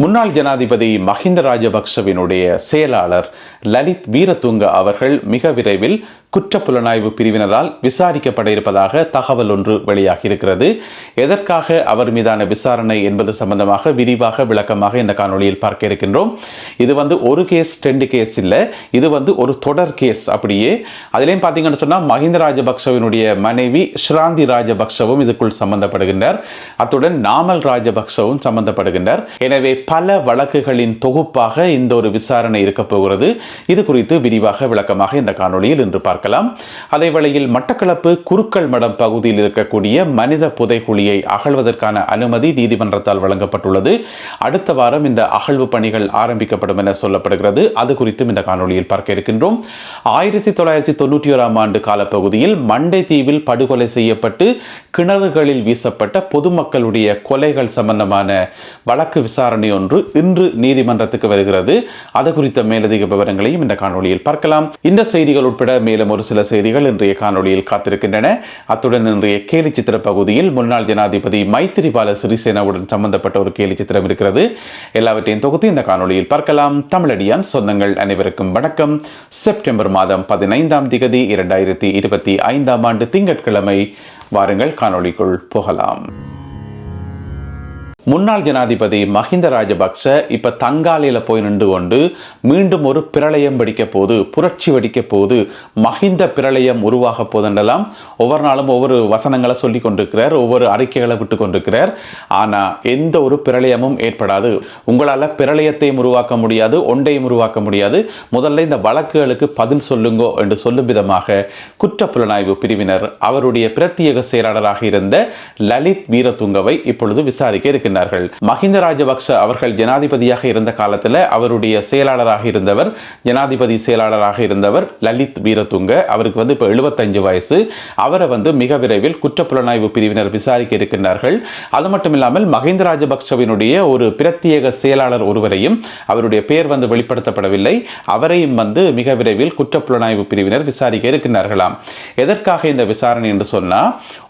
முன்னாள் ஜனாதிபதி மஹிந்த ராஜபக்சவினுடைய செயலாளர் லலித் வீரதுங்க அவர்கள் மிக விரைவில் குற்றப்புலனாய்வு பிரிவினரால் விசாரிக்கப்பட இருப்பதாக தகவல் ஒன்று வெளியாகி இருக்கிறது. எதற்காக அவர் மீதான விசாரணை என்பது சம்பந்தமாக விரிவாக விளக்கமாக இந்த காணொலியில் பார்க்க இருக்கின்றோம். இது ஒரு கேஸ் 2 கேஸ் இல்லை, இது ஒரு தொடர் கேஸ். அப்படியே அதிலேயும் பார்த்தீங்கன்னு சொன்னால் மஹிந்த ராஜபக்சவினுடைய மனைவி ஸ்ராந்தி ராஜபக்சவும் இதுக்குள் சம்பந்தப்படுகின்றார். அத்துடன் நாமல் ராஜபக்சவும் சம்பந்தப்படுகின்றார். எனவே பல வழக்குகளின் தொகுப்பாக இந்த ஒரு விசாரணை இருக்க போகிறது. இது குறித்து விரிவாக விளக்கமாக இந்த காணொலியில் இன்று பார்க்கலாம். அதே வேளையில் மட்டக்களப்பு குருக்கள் மடம் பகுதியில் இருக்கக்கூடிய மனித புதைகுழியை அகழ்வதற்கான அனுமதி நீதிமன்றத்தால் வழங்கப்பட்டுள்ளது. அடுத்த வாரம் இந்த அகழ்வு பணிகள் ஆரம்பிக்கப்படும் என சொல்லப்படுகிறது. அது குறித்தும் இந்த காணொலியில் பார்க்க இருக்கின்றோம். 1991 ஆண்டு காலப்பகுதியில் மண்டை தீவில் படுகொலை செய்யப்பட்டு கிணறுகளில் வீசப்பட்ட பொதுமக்களுடைய கொலைகள் சம்பந்தமான வழக்கு விசாரணை ஒன்று இன்று நீதிமன்றத்துக்கு வருகிறது. அது குறித்த மேலதிக விவரங்களையும் இந்த காணொலியில் பார்க்கலாம். இந்த செய்திகள் உட்பட மேலும் ஒரு சில செய்திகள் இன்றைய காணொலியில் காத்திருக்கின்றன. அத்துடன் இன்றைய கேலி சித்திர பகுதியில் முன்னாள் ஜனாதிபதி மைத்திரிபால சிறிசேனாவுடன் சம்பந்தப்பட்ட ஒரு கேலி சித்திரம் இருக்கிறது. எல்லாவற்றையும் தொகுத்து இந்த காணொலியில் பார்க்கலாம். தமிழடியான் சொந்தங்கள் அனைவருக்கும் வணக்கம். செப்டம்பர் மாதம் 15ஆம் திகதி 2025ஆம் ஆண்டு திங்கட்கிழமை. வாருங்கள் காணொலிக்குள் போகலாம். முன்னாள் ஜனாதிபதி மஹிந்த ராஜபக்ச இப்ப தங்காலையில போய் நின்று கொண்டு மீண்டும் ஒரு பிரளயம் வெடிக்க போது, புரட்சி வெடிக்க போது, மஹிந்த பிரளயம் உருவாக போதென்றெல்லாம் ஒவ்வொரு நாளும் ஒவ்வொரு வசனங்களை சொல்லி கொண்டிருக்கிறார், ஒவ்வொரு அறிக்கைகளை விட்டு கொண்டிருக்கிறார். ஆனா எந்த ஒரு பிரளயமும் ஏற்படாது. உங்களால பிரளயத்தையும் உருவாக்க முடியாது, ஒன்றையும் உருவாக்க முடியாது. முதல்ல இந்த வழக்குகளுக்கு பதில் சொல்லுங்கோ என்று சொல்லும் விதமாக குற்றப்புலனாய்வு பிரிவினர் அவருடைய பிரத்யேக செயலாளராக இருந்த லலித் வீரதுங்கவை இப்பொழுது விசாரிக்க இருக்கிறார். மஹிந்த ராஜபக்ச அவர்கள் ஜனாதிபதியாக இருந்த காலத்தில் அவருடைய செயலாளராக இருந்தவர், ஜனாதிபதி செயலாளராக இருந்தவர் லலித் வீரதுங்க. அவருக்கு இப்ப 75 வயசு. அவரை மிக விரைவில் குற்றப்புலனாய்வு பிரிவினர் விசாரிக்க இருக்கின்றார்கள். அது மட்டும் இல்லாமல் மஹிந்த ராஜபக்சவினுடைய ஒரு பிரத்யேக செயலாளர் ஒருவரையும், அவருடைய பெயர் வெளிப்படுத்தப்படவில்லை, அவரையும் மிக விரைவில் குற்றப்புலனாய்வு பிரிவினர் விசாரிக்க இருக்கின்றார்களாம். எதற்காக இந்த விசாரணை என்று சொன்னா,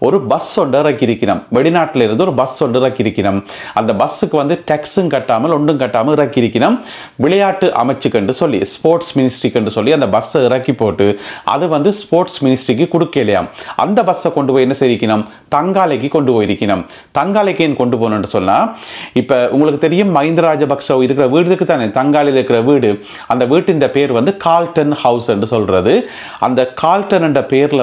ஒரு பஸ் ஒன்று இறக்கியிருக்கிறோம், வெளிநாட்டில் இருந்து ஒரு பஸ் ஒன்று இறக்கியிருக்கிறோம். அந்த பஸ்ஸுக்கு டாக்ஸும் கட்டாமல் ஒன்றும் கட்டாமல் இறக்கி இருக்கணும். விளையாட்டு அமைச்சுக்கு என்று சொல்லி, ஸ்போர்ட்ஸ் மினிஸ்ட்ரிக்கு என்று சொல்லி அந்த பஸ்ஸை இறக்கி போட்டு அது ஸ்போர்ட்ஸ் மினிஸ்ட்ரிக்கு கொடுக்கலையாம். அந்த பஸ்ஸை கொண்டு போய் என்ன செய்யணும், தங்காலைக்கு கொண்டு போயிருக்கணும். தங்காலைக்கு ஏன் கொண்டு போகணும்னு சொன்னா, இப்ப உங்களுக்கு தெரியும் மஹிந்த ராஜபக்ச இருக்கிற வீடு இருக்கு தானே, தங்காலையில் இருக்கிற வீடு, அந்த வீட்டின் பேர் கால்டன் ஹவுஸ் என்று சொல்றது. அந்த கால்டன் என்ற பேர்ல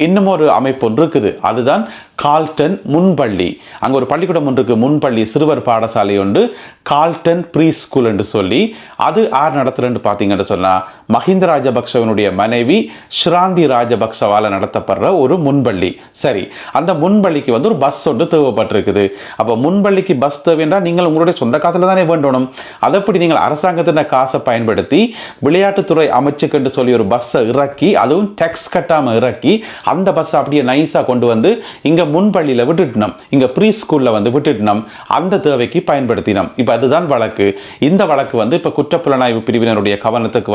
இன்னும் ஒரு அமைப்பு ஒன்று இருக்குது. அதுதான் கால்டன் முன்பள்ளி. அங்க ஒரு பள்ளிக்கூடம் ஒன்று இருக்கு, முன்பள்ளி சிறுவர் பாடசாலை உண்டு, கால்டன் ப்ரீ ஸ்கூல் என்று சொல்லி. அது யார் நடத்துறன்னு பார்த்தீங்கன்னு சொன்னா, மஹிந்த ராஜபக்சவனுடைய மனைவி ஸ்ராந்தி ராஜபக்சவால நடத்தப்படுற ஒரு முன்பள்ளி. சரி, அந்த முன்பள்ளிக்கு ஒரு பஸ் ஒன்று தேவைப்பட்டிருக்குது. அப்ப முன்பள்ளிக்கு பஸ் தேவைன்னா நீங்கள் உங்களுடைய சொந்த காசுல தானே வேண்டணும். அதப்படி நீங்கள் அரசாங்கத்தின் காசை பயன்படுத்தி விளையாட்டுத்துறை அமைச்சுக்கு என்று சொல்லி ஒரு பஸ்ஸை இறக்கி, அதுவும் டாக்ஸ் கட்டாம இறக்கி, அந்த பஸ் அப்படியே நைஸா கொண்டு இங்க முன்பள்ளியில விட்டுட்டோம், இங்க ப்ரீ ஸ்கூல்ல விட்டுட்டோம், அந்த தேவைக்கு பயன்படுத்தினோம். இப்ப அதுதான் வழக்கு. இந்த வழக்கு இப்ப குற்றப்புலனாய்வு பிரிவினருடைய கவனத்துக்கு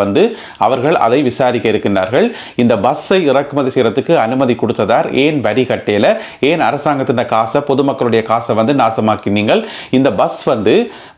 அவர்கள் அதை விசாரிக்க இருக்கின்றார்கள். இந்த பஸ்ஸை இறக்குமதி செய்யறதுக்கு அனுமதி கொடுத்ததார், ஏன் வரி கட்டையில, ஏன் அரசாங்கத்தின் காசை, பொதுமக்களுடைய காசை நாசமாக்கினீங்கள். இந்த பஸ்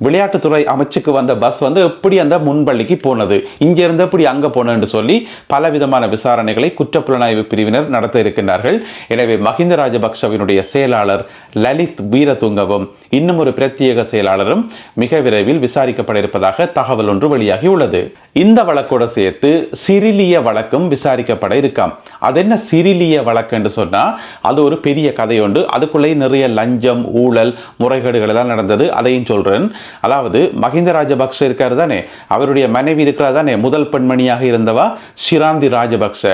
விளையாட்டுத்துறை அமைச்சுக்கு வந்த பஸ் எப்படி அந்த முன்பள்ளிக்கு போனது, இங்க இருந்து எப்படி அங்க போனது சொல்லி பல விதமான விசாரணைகளை குற்றப்புலனாய்வு பிரிவினர் நடத்த இருக்கின்றார்கள். எனவே மஹிந்த ராஜபக்சவினுடைய செயலாளர் லலித் வீரதுங்கவும் இன்னும் ஒரு பிரத்யேக செயலாளரும் மிக விரைவில் விசாரிக்கப்பட இருப்பதாக தகவல் ஒன்று வெளியாகி உள்ளது. இந்த வழக்கோடு சேர்த்து சிரிலிய வழக்கும் விசாரிக்கப்பட இருக்காம். அது என்ன சிரிலிய வழக்கு என்று சொன்னா, அது ஒரு பெரிய கதை உண்டு. அதுக்குள்ளே நிறைய லஞ்சம், ஊழல், முறைகேடுகள் எல்லாம் நடந்தது. அதையும் சொல்றேன். அதாவது மஹிந்த ராஜபக்ச இருக்காரு தானே, அவருடைய மனைவி இருக்கிறார் தானே, முதல் பெண்மணியாக இருந்தவா ஸ்ராந்தி ராஜபக்ச.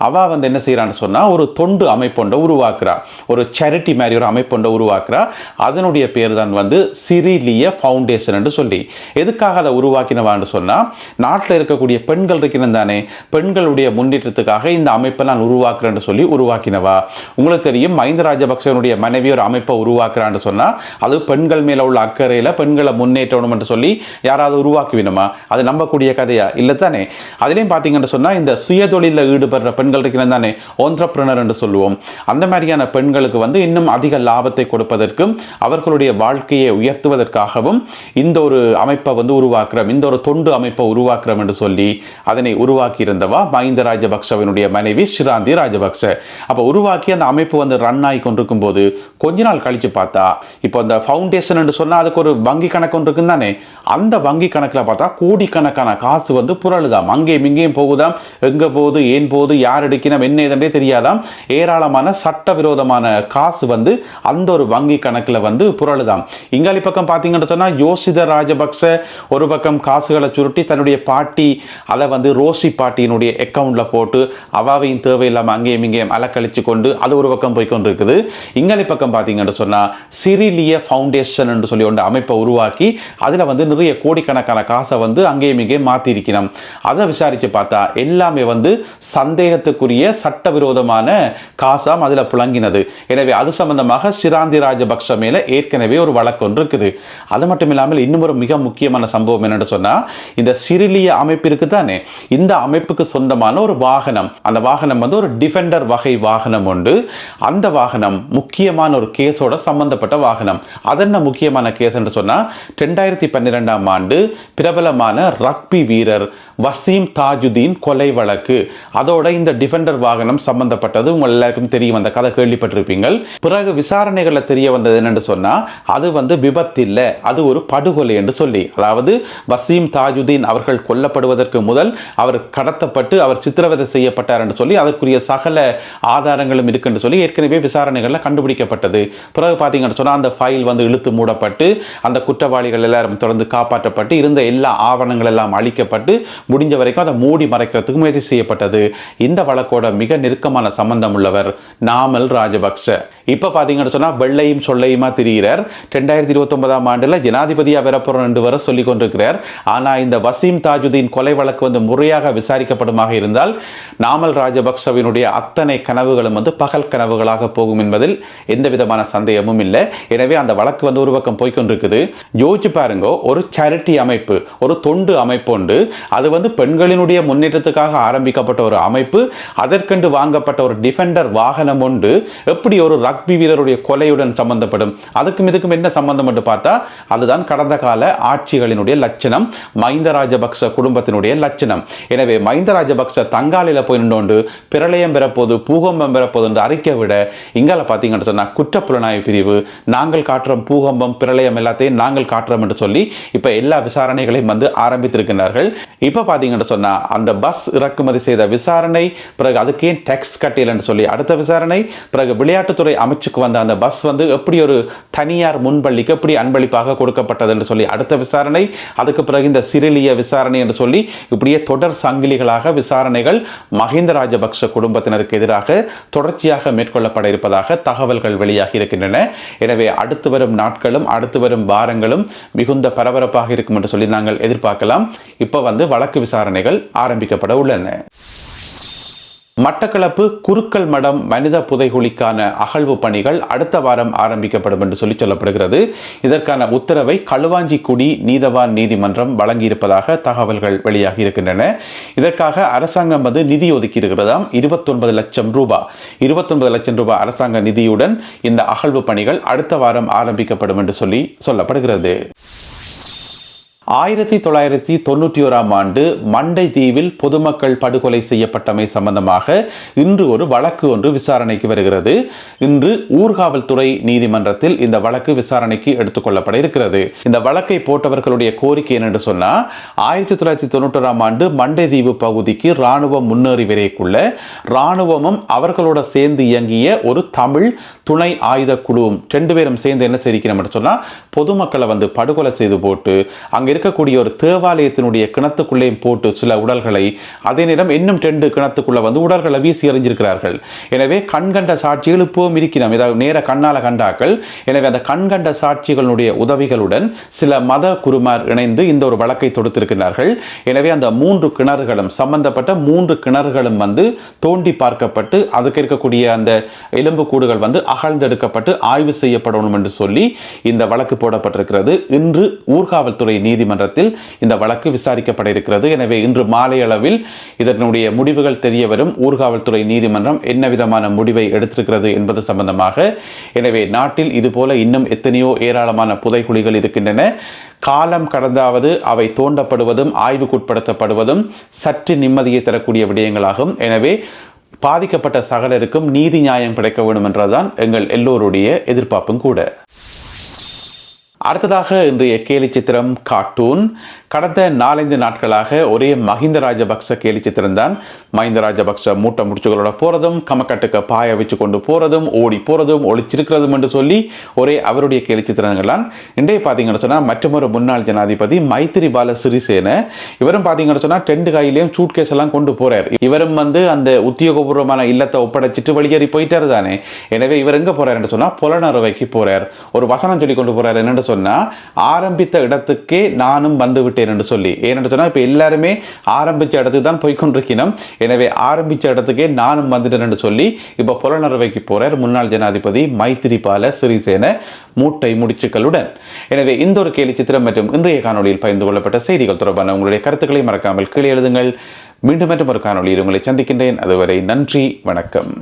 அவ என்ன செய்யறான்னு சொன்னா, ஒரு தொண்டு அமைப்பொண்ட உருவாக்குறா, ஒரு சேரிட்டி மாதிரி ஒரு அமைப்பொண்ட உருவாக்குறா. அதனுடைய பேர் தான் சிரிலிய ஃபவுண்டேஷன் என்று சொல்லி. எதுக்காக அதை உருவாக்கினவான்னு சொன்னா, நாட்டில் இருக்கக்கூடிய பெண்கள் இருக்கிறது தானே, பெண்களுடைய முன்னேற்றத்துக்காக இந்த அமைப்பை நான் உருவாக்குறேன்னு சொல்லி உருவாக்கினவா. உங்களுக்கு தெரியும் மஹிந்த ராஜபக்சனுடைய மனைவி ஒரு அமைப்பை உருவாக்குறான்னு சொன்னா, அது பெண்கள் மேல உள்ள அக்கறையில பெண்களை முன்னேற்றணும் என்று சொல்லி யாராவது உருவாக்குவினுமா? அது நம்பக்கூடிய கதையா? இல்ல தானே. அதுலயும் பாத்தீங்கன்னு சொன்னா, இந்த சுயதொழில ஈடுபடுற பெண்கள் இருக்கிறது தானே, என்டர்பிரனர் என்று சொல்லுவோம். அந்த மாதிரியான பெண்களுக்கு இன்னும் அதிக லாபத்தை கொடுப்பதற்கும் அவர்களுடைய வாழ்க்கையை உயர்த்துவதற்காகவும் இந்த ஒரு அமைப்பை வந்து உருவாக்குறோம், இந்த ஒரு தொண்டு அமைப்பை உருவாக்குறோம் என்று சொல்லி அதனை உருவாக்கி இருந்தவா மஹிந்த ராஜபக்சவினுடைய மனைவி ஷிராந்தி ராஜபக்ச. அப்ப உருவாக்கி அந்த அமைப்பு வந்து ரன் ஆகி கொண்டிருக்கும் போது கொஞ்ச நாள் கழிச்சு பார்த்தா இப்போ அந்த ஃபவுண்டேஷன் என்று சொன்னா அதுக்கு ஒரு வங்கி கணக்கு ஒன்று இருக்குன்னு தானே, அந்த வங்கி கணக்கில் பார்த்தா கோடிக்கணக்கான காசு வந்து புரளுதாம், அங்கேயும் இங்கேயும் போகுதாம், எங்க போகுது, ஏன் போகுது, யார் எடுக்கணும், என்ன ஏதென்றே தெரியாதாம். ஏராளமான சட்டவிரோதமான காசு வந்து அந்த ஒரு வங்கி கணக்கில் வந்து புரளுதாம். இங்காலி பக்கம் பார்த்தீங்கன்னு சொன்னா யோசித ராஜபக்ச ஒரு பக்கம் காசுகளை சுருட்டி தன்னுடைய பாட்டி அதை வந்து ரோசி பாட்டியினுடைய அக்கவுண்ட்ல போட்டு அவாவையும் தேவையில்லாமல் அங்கேயும் இங்கேயும் அலக்கழிச்சு கொண்டு அது ஒரு பக்கம் போய் கொண்டு இருக்குது. இங்காலி பக்கம் பார்த்தீங்கன்னு சொன்னா சிரிலிய ஃபவுண்டேஷன் என்று சொல்லி ஒன்று அமைப்பை உருவாக்கி அதுல வந்து நிறைய கோடிக்கணக்கான காசை வந்து அங்கேயும் இங்கேயும் மாத்தி இருக்கணும். அதை விசாரிச்சு பார்த்தா எல்லாமே வந்து சந்தேகத்துக்குரிய சட்டவிரோதமான காசாம் அதுல புழங்கினது. எனவே அது சம்பந்தமாக ஷிராந்தி ராஜபக்ச மேல ஏற்கனவே ஒரு வழக்கு ஒன்று இருக்குது. அது மட்டும் இல்லாமல் இன்னும் ஒரு மிக முக்கியமான சம்பவம் என்னன்னு சொன்னா இந்த சிரிலிய அமைப்பு இருக்கு தானே, இந்த அமைப்புக்கு சொந்தமான ஒரு வாகனம், அந்த வாகனம் வந்து ஒரு டிஃபெண்டர் வகை வாகனம் உண்டு. அந்த வாகனம் முக்கியமான ஒரு கேஸோட சம்பந்தப்பட்ட வாகனம். அதென்ன முக்கியமான கேஸ் என்று சொன்னா 2012ஆம் ஆண்டு பிரபலமான ரக்பி வீரர் வசீம் தாஜுதீன் கொலை வழக்கு. அதோட இந்த டிஃபெண்டர் வாகனம் சம்பந்தப்பட்டது உங்க எல்லாருக்கும் தெரியும், அந்த கதை கேள்விப்பட்டிருப்பீங்கள். பிறகு விசாரணைகளில் தெரிய வந்தது என்னன்னு சொன்னா அது வந்து விபத்து இல்லை, அது ஒரு படுகொலை என்று சொல்லி, அதாவது வசீம் தாஜுதீன் அவர்கள் கொல்லப்படுவதற்கு முதல் அவர் கடத்தப்பட்டு அவர் சித்திரவதை செய்யப்பட்டார் என்று சொல்லி அதற்குரிய சகல ஆதாரங்களும் இருக்கு என்று சொல்லி ஏற்கனவே விசாரணைகளில் கண்டுபிடிக்கப்பட்டது. பிறகு பார்த்தீங்கன்னு சொன்னா அந்த ஃபைல் வந்து இழுத்து மூடப்பட்டு அந்த குற்றவாளிகள் எல்லாரும் தொடர்ந்து காப்பாற்றப்பட்டு இருந்த எல்லா ஆவணங்கள் எல்லாம் அழிக்கப்பட்டு முடிஞ்ச வரைக்கும் அதை மூடி மறைக்கிறதுக்கு முயற்சி செய்யப்பட்டது. இந்த வழக்கோட மிக நெருக்கமான சம்பந்தம் உள்ளவர் நாமல் ராஜபக்ச. இப்ப பாத்தீங்கன்னு சொன்னா வெள்ளையும் சொல்லையுமா திரிகிறார். 2029ஆம் ஆண்டுல ஜனாதிபதியா வரப்போறோம் என்று வர சொல்லிக் கொண்டிருக்கிறார். ஆனா இந்த வசீம் தாஜுதீன் கொலை வழக்கு வந்து முறையாக விசாரிக்கப்படுமாக இருந்தால் நாமல் ராஜபக்சவினுடைய அத்தனை கனவுகளும் வந்து பகல் கனவுகளாக போகும் என்பதில் எந்த விதமான சந்தேகமும் இல்லை. எனவே அந்த வழக்கு வந்து ஒரு பக்கம் போய்கொண்டிருக்குது. யோசிச்சு பாருங்க, ஒரு சேரிட்டி அமைப்பு, ஒரு தொண்டு அமைப்பு உண்டு, அது வந்து பெண்களினுடைய முன்னேற்றத்துக்காக ஆரம்பிக்கப்பட்ட ஒரு அமைப்பு, அதற்கென்று வாங்கப்பட்ட ஒரு டிஃபெண்டர் வாகனம் உண்டு, எப்படி ஒரு ரக்பி வீரருடைய கொலையுடன் சம்பந்தப்படும்? அதுக்கும் இதுக்கும் என்ன சம்பந்தம் என்று பார்த்தா அதுதான் கடந்த கால ஆட்சிகளினுடைய லட்சணம், மஹிந்த ராஜபக்ச குடும்பத்தினுடைய லட்சணம். எனவே மஹிந்த ராஜபக்ச தங்காலில போய் நின்று பிரளயம் பெறப்போது, பூகம்பம் பெறப்போது என்று அறிக்கை விட இங்கால பார்த்தீங்கன்னு சொன்னா குற்றப்புலனாய்வு பிரிவு நாங்கள் காட்டுறோம், பூகம்பம் பிரளயம் எல்லாத்தையும் நாங்கள் காட்டுறோம் என்று சொல்லி இப்ப எல்லா விசாரணைகளையும் வந்து ஆரம்பித்திருக்கிறார்கள். இப்ப பாத்தீங்கன்னு சொன்னா அந்த பஸ் இறக்குமதி செய்த விசாரணை, பிறகு அதுக்கே டேக்ஸ் கட்டியல் என்று சொல்லி அடுத்த விசாரணை, பிறகு விளையாட்டுத்துறை அமைச்சுக்கு வந்த அந்த பஸ் வந்து எப்படி ஒரு தனியார் முன்பள்ளிக்கு எப்படி அன்பளிப்பாக கொடுக்கப்பட்டது என்று சொல்லி அடுத்த விசாரணை, அதுக்கு பிறகு இந்த சிரிலிய விசாரணை என்று சொல்லி இப்படியே தொடர் சங்கிலிகளாக விசாரணைகள் மஹிந்த ராஜபக்ச குடும்பத்தினருக்கு எதிராக தொடர்ச்சியாக மேற்கொள்ளப்பட இருப்பதாக தகவல்கள் வெளியாகி இருக்கின்றன. எனவே அடுத்து வரும் நாட்களும் அடுத்து வரும் வாரங்களும் மிகுந்த பரபரப்பாக இருக்கும் என்று சொல்லி நாங்கள் எதிர்பார்க்கலாம். இப்ப வந்து வழக்கு விசாரணைகள் ஆரம்பிக்கப்பட உள்ளன. மட்டக்களப்பு குருக்கள் மடம் மனித புதைகுழிக்கான அகழ்வு பணிகள் அடுத்த வாரம் ஆரம்பிக்கப்படும் என்று சொல்லப்படுகிறது. இதற்கான உத்தரவை களுவாஞ்சிக்குடி நீதவான் நீதிமன்றம் வழங்கியிருப்பதாக தகவல்கள் வெளியாகி இருக்கின்றன. இதற்காக அரசாங்கம் வந்து நிதி ஒதுக்கி இருக்கிறதாம் 29 லட்சம் ரூபாய். 29 லட்சம் ரூபாய் அரசாங்க நிதியுடன் இந்த அகழ்வு பணிகள் அடுத்த வாரம் ஆரம்பிக்கப்படும் என்று சொல்லப்படுகிறது. 1991ஆம் ஆண்டு மண்டை தீவில் பொதுமக்கள் படுகொலை செய்யப்பட்டமை சம்பந்தமாக இன்று ஒரு வழக்கு ஒன்று விசாரணைக்கு வருகிறது. இன்று ஊர்காவல்துறை நீதிமன்றத்தில் இந்த வழக்கு விசாரணைக்கு எடுத்துக்கொள்ளப்பட இருக்கிறது. இந்த வழக்கை போட்டவர்களுடைய கோரிக்கை என்னென்று சொன்னா 1991ஆம் ஆண்டு மண்டை தீவு பகுதிக்கு ராணுவம் முன்னேறி வரைக்குள்ள ராணுவமும் அவர்களோட சேர்ந்து இயங்கிய ஒரு தமிழ் துணை ஆயுத குழுவும் 2 பேரும் சேர்ந்து என்ன செய்யணும் சொன்னா பொதுமக்களை வந்து படுகொலை செய்து போட்டு அங்க இருக்கக்கூடிய ஒரு தேவாலயத்தினுடைய கிணத்துக்குள்ளே போட்டு சில உடல்களை, அதே நேரம் இன்னும் 2 கிணத்துக்குள்ள வந்து உடல்களை வீசி எறிஞ்சிருக்கிறார்கள். எனவே கண்கண்ட சாட்சிகள் இப்பவும் இருக்கிறோம், ஏதாவது நேர கண்ணால கண்டாக்கள். எனவே அந்த கண்கண்ட சாட்சிகளுடைய உதவிகளுடன் சில மத குருமார் இணைந்து இந்த ஒரு வழக்கை தொடுத்திருக்கிறார்கள். எனவே அந்த 3 கிணறுகளும் சம்பந்தப்பட்ட 3 கிணறுகளும் வந்து தோண்டி பார்க்கப்பட்டு அதுக்கு இருக்கக்கூடிய அந்த எலும்பு கூடுகள் வந்து அகழ்ந்தெடுக்கப்பட்டு ஆய்வு செய்யப்படணும் என்று சொல்லி இந்த வழக்கு போடப்பட்டிருக்கிறது. இன்று ஊர்காவல்துறை நீதிமன்றம் நீதிமன்றத்தில் இந்த வழக்கு விசாரிக்கப்பட இருக்கிறது. எனவே இன்று மாலை அளவில் இதனுடைய முடிவுகள் தெரிய வரும். ஊர்காவல்துறை நீதிமன்றம் என்ன விதமான முடிவை எடுத்திருக்கிறது என்பது சம்பந்தமாக. எனவே நாட்டில் இதுபோல இன்னும் எத்தனையோ ஏராளமான புதைகுழிகள் இருக்கின்றன. காலம் கடந்தாவது அவை தோண்டப்படுவதும் ஆய்வுக்குட்படுத்தப்படுவதும் சற்று நிம்மதியை தரக்கூடிய விடயங்களாகும். எனவே பாதிக்கப்பட்ட சகலருக்கும் நீதி நியாயம் கிடைக்க வேண்டும் என்றுதான் எங்கள் எல்லோருடைய எதிர்பார்ப்பும் கூட. அடுத்ததாக இன்றைய கேலி சித்திரம் கார்ட்டூன். கடந்த 4-5 நாட்களாக ஒரே மஹிந்த ராஜபக்ச கேலி சித்திரம் தான். மஹிந்த ராஜபக்ச மூட்டை முடிச்சுகளோட போறதும், கமக்கட்டுக்கு பாய வச்சு கொண்டு போறதும், ஓடி போறதும், ஒளிச்சிருக்கிறதும் என்று சொல்லி ஒரே அவருடைய கேலி சித்திரங்கள் தான். இன்றைய பார்த்தீங்கன்னு சொன்னா மற்றொரு முன்னாள் ஜனாதிபதி மைத்திரிபால சிறிசேன, இவரும் பார்த்தீங்கன்னு சொன்னா 2 கையிலையும் சூட்கேஸ் எல்லாம் கொண்டு போறார். இவரும் அந்த உத்தியோகபூர்வமான இல்லத்தை ஒப்படைச்சிட்டு வெளியேறி போயிட்டாரு தானே. எனவே இவர் எங்க போறாருன்னு சொன்னா புலனறுவைக்கு போறார். ஒரு வசனம் சொல்லி கொண்டு போறாரு. என்னன்னு சொன்னா, ஆரம்பித்த இடத்துக்கே நானும் வந்து விட்டேன் என்று சொல்லி. ஏனென்று சொன்னா இப்ப எல்லாருமே ஆரம்பிச்ச இடத்துக்கு தான் போய்கொண்டிருக்கணும். எனவே ஆரம்பிச்ச இடத்துக்கே நானும் வந்துட்டேன் என்று சொல்லி இப்ப புலனறுவைக்கு போறார் முன்னாள் ஜனாதிபதி மைத்திரிபால சிறிசேன மூட்டை முடிச்சுக்களுடன். எனவே இந்த ஒரு கேலி சித்திரம் மற்றும் இன்றைய காணொலியில் பகிர்ந்து கொள்ளப்பட்ட செய்திகள் தொடர்பான உங்களுடைய கருத்துக்களை மறக்காமல் கீழே எழுதுங்கள். மீண்டும் ஒரு காணொலியில் உங்களை சந்திக்கின்றேன். அதுவரை நன்றி, வணக்கம்.